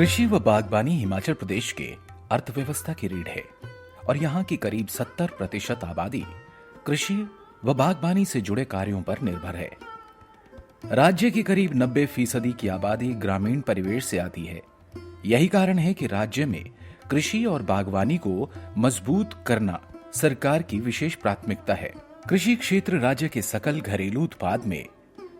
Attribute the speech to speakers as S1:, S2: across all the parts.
S1: कृषि व बागवानी हिमाचल प्रदेश के अर्थव्यवस्था की रीढ़ है और यहाँ की करीब 70% आबादी कृषि व बागवानी से जुड़े कार्यों पर निर्भर है। राज्य की करीब 90% की आबादी ग्रामीण परिवेश से आती है। यही कारण है कि राज्य में कृषि और बागवानी को मजबूत करना सरकार की विशेष प्राथमिकता है। कृषि क्षेत्र राज्य के सकल घरेलू उत्पाद में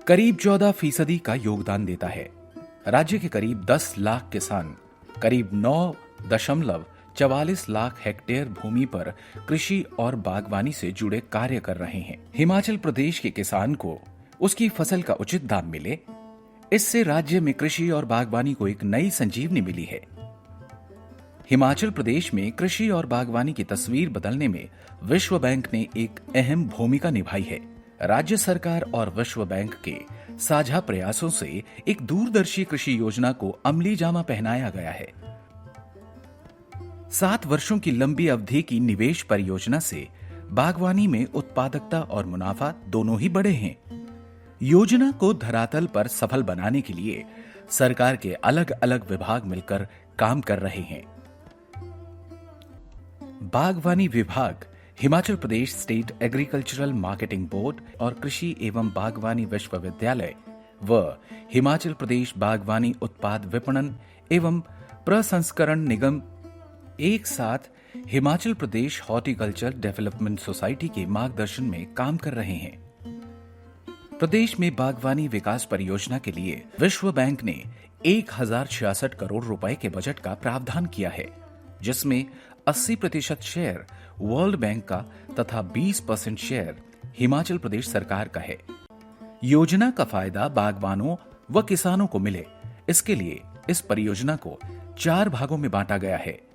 S1: करीब 14% का योगदान देता है। राज्य के करीब 10 लाख किसान करीब 9.44 लाख हेक्टेयर भूमि पर कृषि और बागवानी से जुड़े कार्य कर रहे हैं। हिमाचल प्रदेश के किसान को उसकी फसल का उचित दाम मिले, इससे राज्य में कृषि और बागवानी को एक नई संजीवनी मिली है। हिमाचल प्रदेश में कृषि और बागवानी की तस्वीर बदलने में विश्व बैंक ने एक अहम भूमिका निभाई है। राज्य सरकार और विश्व बैंक के साझा प्रयासों से एक दूरदर्शी कृषि योजना को अमली जामा पहनाया गया है। 7 वर्षों की लंबी अवधि की निवेश परियोजना से बागवानी में उत्पादकता और मुनाफा दोनों ही बढ़े हैं। योजना को धरातल पर सफल बनाने के लिए सरकार के अलग अलग विभाग मिलकर काम कर रहे हैं। बागवानी विभाग Himachal Pradesh state agricultural marketing board और कृषि एवं बागवानी विश्वविद्यालय व हिमाचल प्रदेश बागवानी उत्पाद विपणन एवं प्रसंस्करण निगम एक साथ Himachal Pradesh horticulture development society के मार्गदर्शन में काम कर रहे हैं। प्रदेश में बागवानी विकास परियोजना के लिए विश्व बैंक ने 1066 करोड़ रुपए के बजट का प्रावधान किया है, जिसमें 80% शेयर वर्ल्ड बैंक का तथा 20% शेयर हिमाचल प्रदेश सरकार का है। योजना का फायदा बागवानों व किसानों को मिले, इसके लिए इस परियोजना को 4 भागों में बांटा गया है।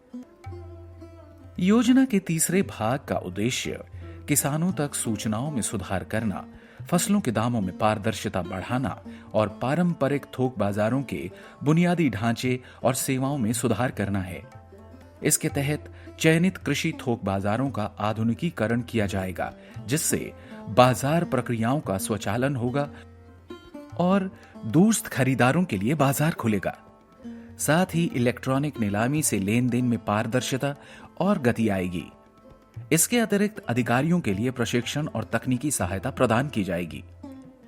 S1: योजना के तीसरे भाग का उद्देश्य किसानों तक सूचनाओं में सुधार करना, फसलों के दामों में पारदर्शिता बढ़ाना और पारंपरिक थोक बाजारों के बुनियादी ढांचे और सेवाओं में सुधार करना है। इसके तहत चयनित कृषि थोक बाजारों का आधुनिकीकरण किया जाएगा, जिससे बाजार प्रक्रियाओं का स्वचालन होगा और दूरस्थ खरीदारों के लिए बाजार खुलेगा। साथ ही इलेक्ट्रॉनिक नीलामी से लेन देन में पारदर्शिता और गति आएगी। इसके अतिरिक्त अधिकारियों के लिए प्रशिक्षण और तकनीकी सहायता प्रदान की जाएगी।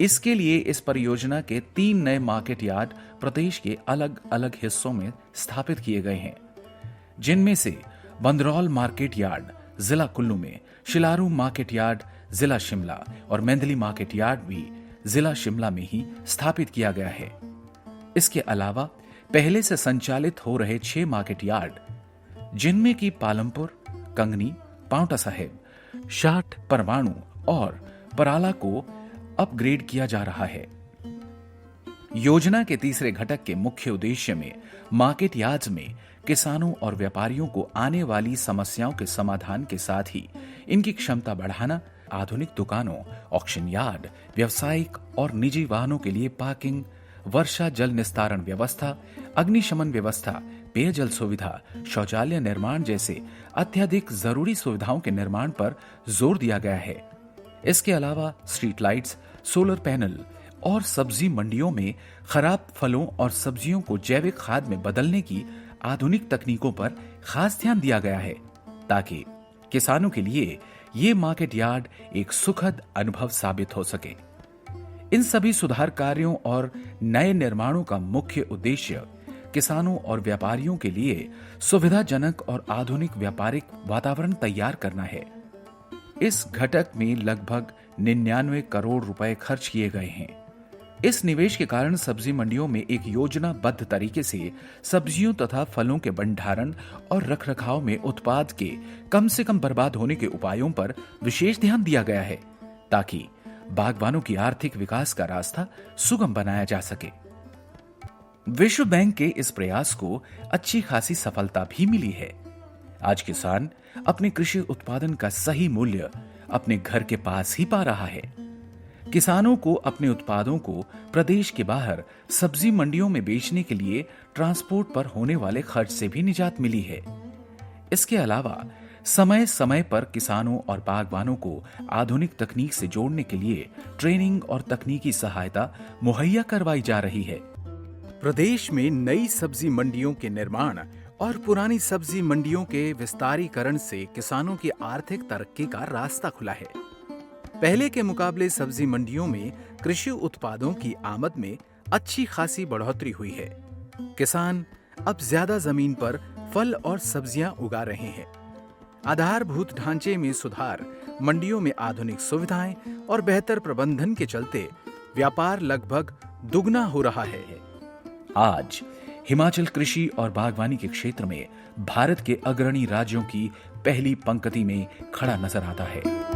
S1: इसके लिए इस परियोजना के 3 नए मार्केट यार्ड प्रदेश के अलग अलग हिस्सों में स्थापित किए गए हैं, जिनमें से बंदरौल मार्केट यार्ड जिला कुल्लू में, शिलारू मार्केट यार्ड जिला शिमला और मेंदली मार्केट यार्ड भी जिला शिमला में ही स्थापित किया गया है। इसके अलावा पहले से संचालित हो रहे 6 मार्केट यार्ड, जिनमें की पालमपुर, कंगनी, पांवटा साहिब, शाट, परवाणु और पराला को अपग्रेड किया जा रहा है। योजना के तीसरे घटक के मुख्य उद्देश्य में मार्केट यार्ड्स में किसानों और व्यापारियों को आने वाली समस्याओं के समाधान के साथ ही इनकी क्षमता बढ़ाना, आधुनिक दुकानों, ऑक्शन यार्ड, व्यावसायिक और निजी वाहनों के लिए पार्किंग, वर्षा जल निस्तारण व्यवस्था, अग्निशमन व्यवस्था, पेयजल सुविधा, शौचालय निर्माण जैसे अत्यधिक जरूरी सुविधाओं के निर्माण पर जोर दिया गया है। इसके अलावा स्ट्रीट लाइट्स, सोलर पैनल और सब्जी मंडियों में खराब फलों और सब्जियों को जैविक खाद में बदलने की आधुनिक तकनीकों पर खास ध्यान दिया गया है, ताकि किसानों के लिए ये मार्केट यार्ड एक सुखद अनुभव साबित हो सके। इन सभी सुधार कार्यों और नए निर्माणों का मुख्य उद्देश्य किसानों और व्यापारियों के लिए सुविधाजनक और आधुनिक व्यापारिक वातावरण तैयार करना है। इस घटक में लगभग 99 करोड़ रुपए खर्च किए गए हैं। इस निवेश के कारण सब्जी मंडियों में एक योजनाबद्ध तरीके से सब्जियों तथा फलों के भंडारण और रखरखाव में उत्पाद के कम से कम बर्बाद होने के उपायों पर विशेष ध्यान दिया गया है, ताकि बागवानों की आर्थिक विकास का रास्ता सुगम बनाया जा सके। विश्व बैंक के इस प्रयास को अच्छी खासी सफलता भी मिली है। आज किसान अपने कृषि उत्पादन का सही मूल्य अपने घर के पास ही पा रहा है। किसानों को अपने उत्पादों को प्रदेश के बाहर सब्जी मंडियों में बेचने के लिए ट्रांसपोर्ट पर होने वाले खर्च से भी निजात मिली है। इसके अलावा समय समय पर किसानों और बागवानों को आधुनिक तकनीक से जोड़ने के लिए ट्रेनिंग और तकनीकी सहायता मुहैया करवाई जा रही है। प्रदेश में नई सब्जी मंडियों के निर्माण और पुरानी सब्जी मंडियों के विस्तारीकरण से किसानों की आर्थिक तरक्की का रास्ता खुला है। पहले के मुकाबले सब्जी मंडियों में कृषि उत्पादों की आमद में अच्छी खासी बढ़ोतरी हुई है। किसान अब ज्यादा जमीन पर फल और सब्जियां उगा रहे हैं। आधारभूत ढांचे में सुधार, मंडियों में आधुनिक सुविधाएं और बेहतर प्रबंधन के चलते व्यापार लगभग दुगना हो रहा है। आज हिमाचल कृषि और बागवानी के क्षेत्र में भारत के अग्रणी राज्यों की पहली पंक्ति में खड़ा नजर आता है।